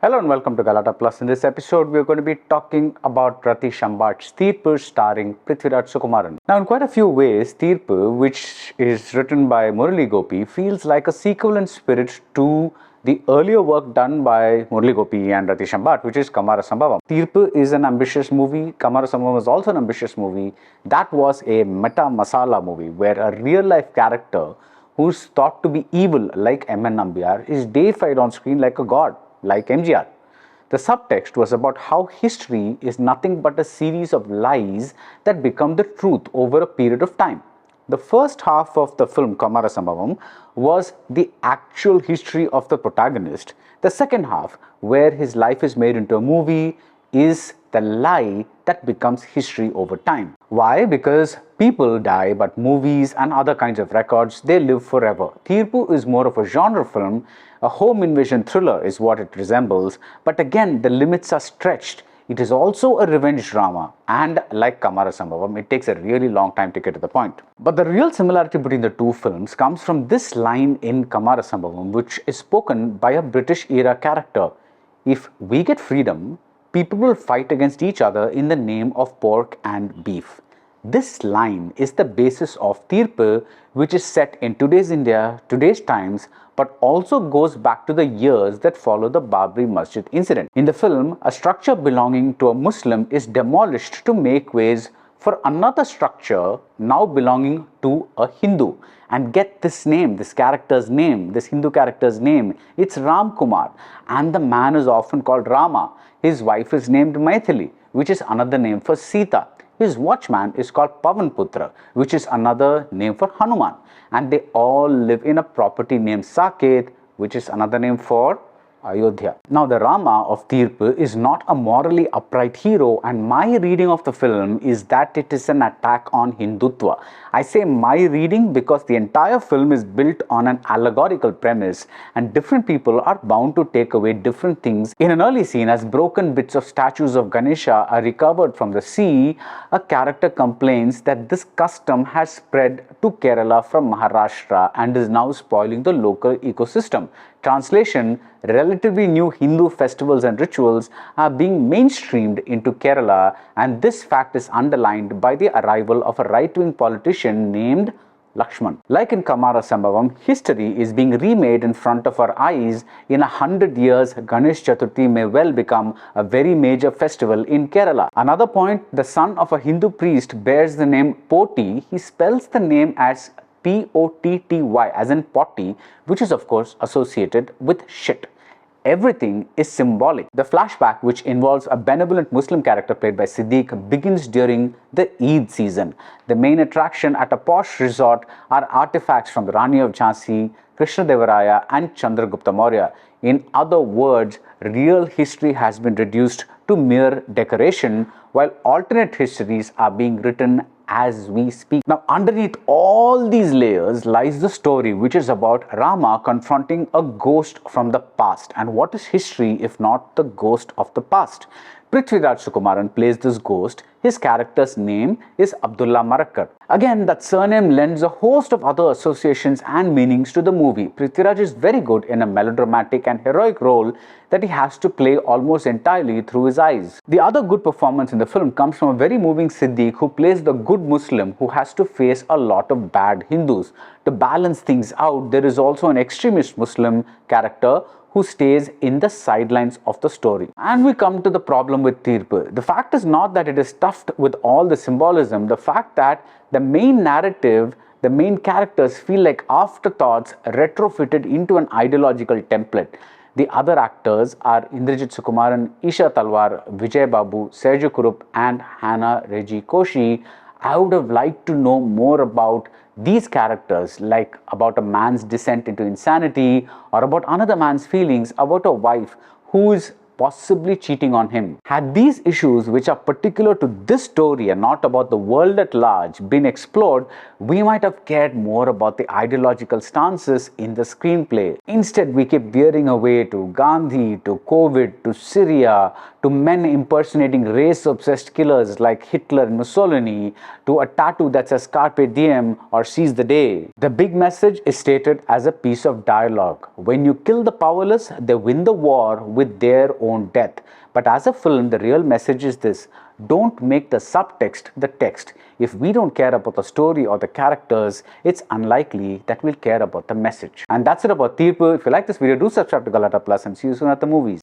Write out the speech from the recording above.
Hello and welcome to Galata Plus. In this episode, we are going to be talking about Rati Shambhat's Theerppu starring Prithviraj Sukumaran. Now, in quite a few ways, Theerppu, which is written by Murali Gopi, feels like a sequel in spirit to the earlier work done by Murali Gopi and Rati Shambhat, which is Kamara Sambhavam. Theerppu is an ambitious movie. Kamara Sambhavam is also an ambitious movie. That was a meta masala movie where a real life character who's thought to be evil like M.N. Nambiar is deified on screen like a god, like MGR. The subtext was about how history is nothing but a series of lies that become the truth over a period of time. The first half of the film Kamara Sambhavam was the actual history of the protagonist. The second half, where his life is made into a movie, is the lie that becomes history over time. Why? Because people die, but movies and other kinds of records, they live forever. Theerppu is more of a genre film. A home invasion thriller is what it resembles, but again, the limits are stretched. It is also a revenge drama, and like Kamara Sambhavam, it takes a really long time to get to the point. But the real similarity between the two films comes from this line in Kamara Sambhavam, which is spoken by a British-era character. If we get freedom, people will fight against each other in the name of pork and beef. This line is the basis of Theerppu, which is set in today's India, today's times, but also goes back to the years that follow the Babri Masjid incident. In the film, a structure belonging to a Muslim is demolished to make ways for another structure now belonging to a Hindu. And get this name, this character's name, this Hindu character's name, it's Ram Kumar. And the man is often called Rama. His wife is named Maithili, which is another name for Sita. His watchman is called Pavanputra, which is another name for Hanuman. And they all live in a property named Saket, which is another name for Ayodhya. Now, the Rama of Theerppu is not a morally upright hero, and my reading of the film is that it is an attack on Hindutva. I say my reading because the entire film is built on an allegorical premise, and different people are bound to take away different things. In an early scene, as broken bits of statues of Ganesha are recovered from the sea, a character complains that this custom has spread to Kerala from Maharashtra and is now spoiling the local ecosystem. Translation: relatively new Hindu festivals and rituals are being mainstreamed into Kerala, and this fact is underlined by the arrival of a right-wing politician named Lakshman. Like in Kamara Sambhavam, history is being remade in front of our eyes. In 100 years, Ganesh Chaturthi may well become a very major festival in Kerala. Another point, the son of a Hindu priest bears the name Poti. He spells the name as Potty, as in potty, which is of course associated with shit. Everything is symbolic. The flashback, which involves a benevolent Muslim character played by Siddique, begins during the Eid season. The main attraction at a posh resort are artifacts from the Rani of Jhansi, Krishnadevaraya and Chandragupta Maurya. In other words, real history has been reduced to mere decoration, while alternate histories are being written as we speak. Now, underneath all these layers lies the story, which is about Rama confronting a ghost from the past. And what is history if not the ghost of the past? Prithviraj Sukumaran plays this ghost. His character's name is Abdullah Marakkar. Again, that surname lends a host of other associations and meanings to the movie. Prithviraj is very good in a melodramatic and heroic role that he has to play almost entirely through his eyes. The other good performance in the film comes from a very moving Siddique, who plays the good Muslim who has to face a lot of bad Hindus. To balance things out, there is also an extremist Muslim character who stays in the sidelines of the story. And we come to the problem with Theerppu. The fact is not that it is stuffed with all the symbolism. The fact that the main narrative, the main characters feel like afterthoughts retrofitted into an ideological template. The other actors are Indrajith Sukumaran, Isha Talwar, vijaybabu, saijukurup and hannahrejikoshy. I would have liked to know more about these characters, like about a man's descent into insanity or about another man's feelings about a wife who is possibly cheating on him. Had these issues, which are particular to this story and not about the world at large, been explored, we might have cared more about the ideological stances in the screenplay. Instead, we keep veering away to Gandhi, to COVID, to Syria, to men impersonating race-obsessed killers like Hitler and Mussolini, to a tattoo that says Carpe Diem or Seize the Day. The big message is stated as a piece of dialogue. When you kill the powerless, they win the war with their own death. But as a film, the real message is this: don't make the subtext the text. If we don't care about the story or the characters, it's unlikely that we'll care about the message. And that's it about Theerppu. If you like this video, do subscribe to Galata Plus and see you soon at the movies.